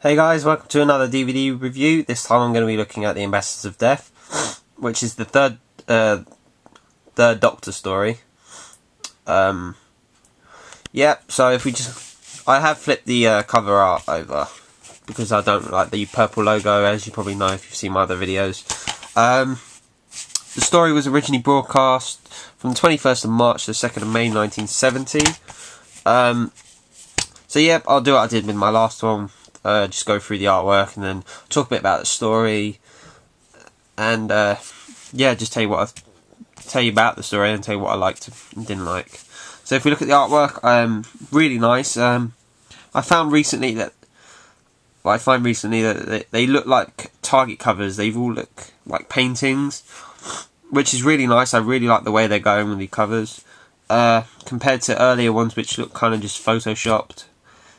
Hey guys, welcome to another DVD review. This time I'm going to be looking at The Ambassadors of Death, which is the third Doctor story. So if we just... I have flipped the cover art over, because I don't like the purple logo, as you probably know if you've seen my other videos. The story was originally broadcast from the 21st of March to the 2nd of May 1970. So yeah, I'll do what I did with my last one. Just go through the artwork and then talk a bit about the story, and yeah, just tell you about the story and tell you what I liked and didn't like. So if we look at the artwork, really nice. I find recently that they look like Target covers. They all look like paintings, which is really nice. I really like the way they're going with the covers, compared to earlier ones which look kind of just photoshopped.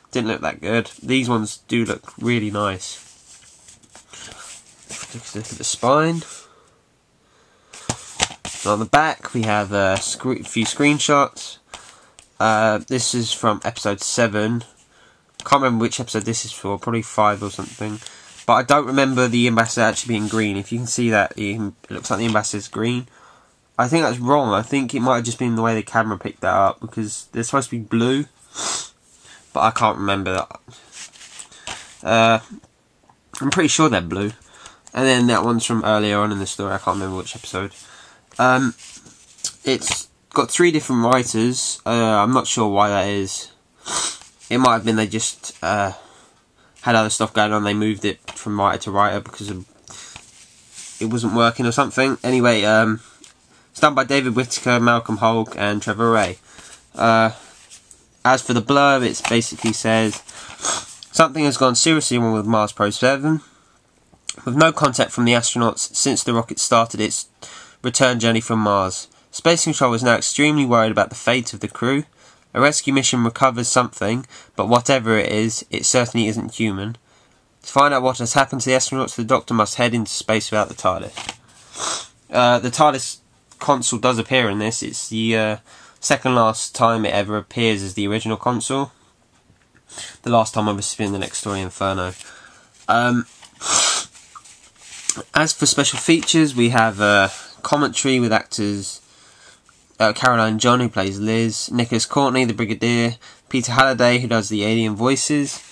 Didn't look that good. These ones do look really nice. Let's look at the spine. And on the back we have a few screenshots. This is from episode 7. Can't remember which episode this is for, probably 5 or something. But I don't remember the ambassador actually being green. If you can see that, it looks like the ambassador's green. I think that's wrong. I think it might have just been the way the camera picked that up, because they're supposed to be blue. But I can't remember that. I'm pretty sure they're blue. And then that one's from earlier on in the story. I can't remember which episode. It's got 3 different writers. I'm not sure why that is. It might have been they just had other stuff going on. They moved it from writer to writer because it wasn't working or something. Anyway, it's done by David Whittaker, Malcolm Hulk, and Trevor Ray. As for the blurb, it basically says, something has gone seriously wrong with Mars Probe 7. With no contact from the astronauts since the rocket started its return journey from Mars. Space Control is now extremely worried about the fate of the crew. A rescue mission recovers something, but whatever it is, it certainly isn't human. To find out what has happened to the astronauts, the Doctor must head into space without the TARDIS. The TARDIS console does appear in this. It's the second last time it ever appears as the original console. The last time obviously in the next story, Inferno. As for special features, we have commentary with actors Caroline John, who plays Liz, Nicholas Courtney, the Brigadier, Peter Halliday, who does the alien voices,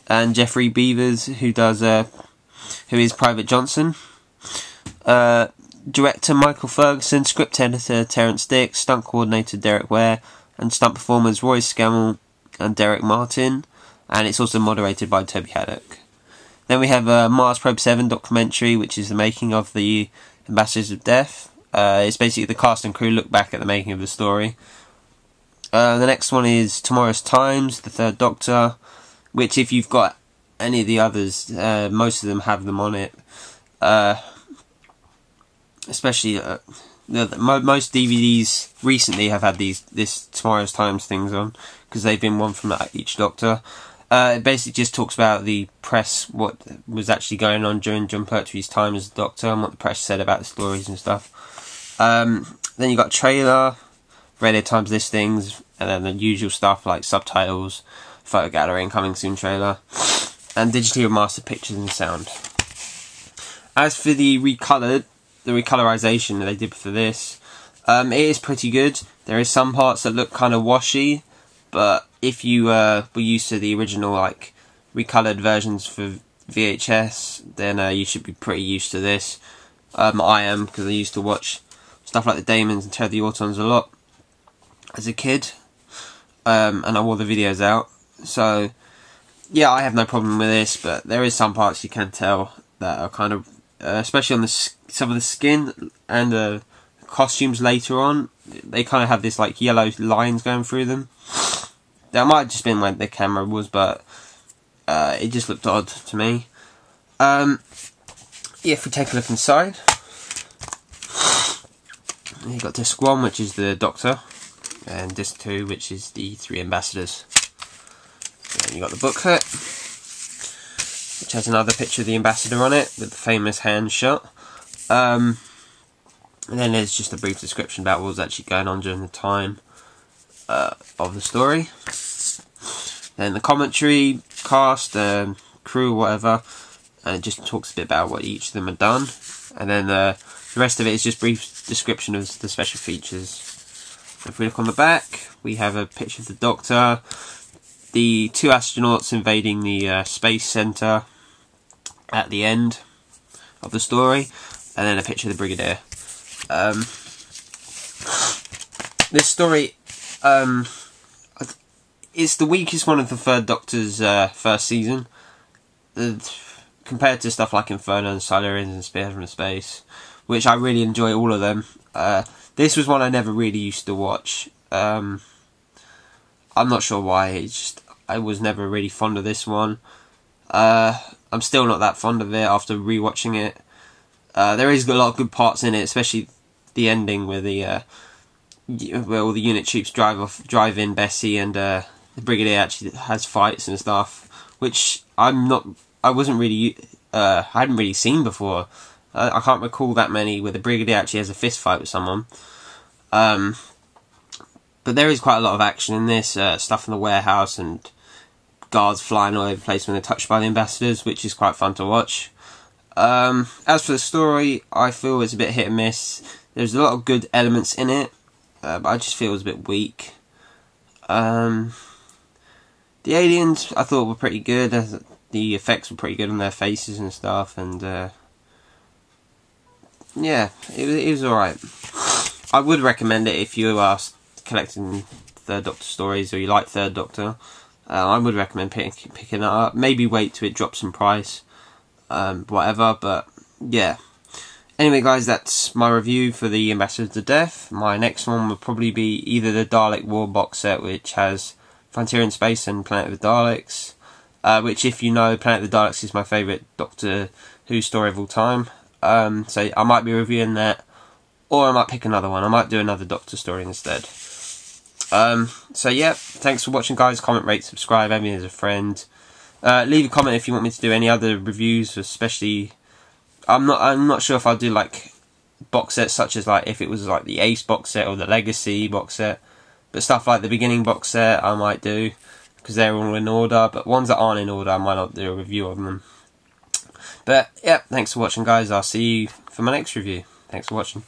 and Jeffrey Beavers, who is Private Johnson. Director Michael Ferguson, script editor Terence Dick, stunt coordinator Derek Ware, and stunt performers Roy Scammell and Derek Martin, and it's also moderated by Toby Haddock. Then we have a Mars Probe 7 documentary, which is the making of the Ambassadors of Death. It's basically the cast and crew look back at the making of the story. The next one is Tomorrow's Times, the third Doctor, which if you've got any of the others, most of them have them on it. Especially most DVDs recently have had this Tomorrow's Times things on, because they've been one from each Doctor. It basically just talks about the press, what was actually going on during John Pertwee's time as the Doctor, and what the press said about the stories and stuff. Then you got a trailer, radio times listings, and then the usual stuff like subtitles, photo gallery, and coming soon trailer, and digitally remastered pictures and sound. As for the recolorization that they did for this, it is pretty good. There is some parts that look kind of washy, but if you were used to the original like recolored versions for VHS, then you should be pretty used to this. I am, because I used to watch stuff like the Damons and Ted the Autons a lot as a kid, and I wore the videos out. So yeah, I have no problem with this, but there is some parts you can tell that are kind of, especially on some of the skin and the costumes later on, they kind of have this like yellow lines going through them. That might have just been where the camera was, but it just looked odd to me. Yeah, if we take a look inside, you've got disc 1, which is the Doctor, and disc 2, which is the 3 ambassadors. And you got the booklet, which has another picture of the ambassador on it with the famous hand shot. And then there's just a brief description about what was actually going on during the time of the story. Then the commentary, cast, crew or whatever, and it just talks a bit about what each of them have done, and then the rest of it is just brief description of the special features. If we look on the back, we have a picture of the Doctor, the 2 astronauts invading the space center at the end of the story, and then a picture of the Brigadier. This story it's the weakest one of the Third Doctor's first season, compared to stuff like Inferno and Silurians and Spear from Space, which I really enjoy all of them. This was one I never really used to watch. I'm not sure why, I was never really fond of this one. I'm still not that fond of it after rewatching it. There is a lot of good parts in it, especially the ending where where all the unit troops drive in Bessie, and the Brigadier actually has fights and stuff, which I hadn't really seen before. I can't recall that many where the Brigadier actually has a fist fight with someone. But there is quite a lot of action in this, stuff in the warehouse and guards flying all over the place when they're touched by the ambassadors, which is quite fun to watch. As for the story, I feel it's a bit hit and miss. There's a lot of good elements in it, but I just feel it was a bit weak. The aliens I thought were pretty good. The effects were pretty good on their faces and stuff, and yeah, it was alright. I would recommend it if you are collecting Third Doctor stories or you like Third Doctor. I would recommend picking that up. Maybe wait till it drops in price, whatever, but yeah. Anyway guys, that's my review for the Ambassadors of Death. My next one would probably be either the DaleksRule box set, which has Frontier in Space and Planet of the Daleks, which, if you know, Planet of the Daleks is my favourite Doctor Who story of all time. So I might be reviewing that, or I might pick another one. I might do another Doctor story instead. So yeah, thanks for watching guys. Comment, rate, subscribe, add me as a friend. Leave a comment if you want me to do any other reviews, especially I'm not sure if I'll do like box sets such as like if it was like the Ace box set or the Legacy box set, but stuff like the beginning box set I might do because they're all in order, but ones that aren't in order I might not do a review of them. But yeah, thanks for watching guys. I'll see you for my next review. Thanks for watching.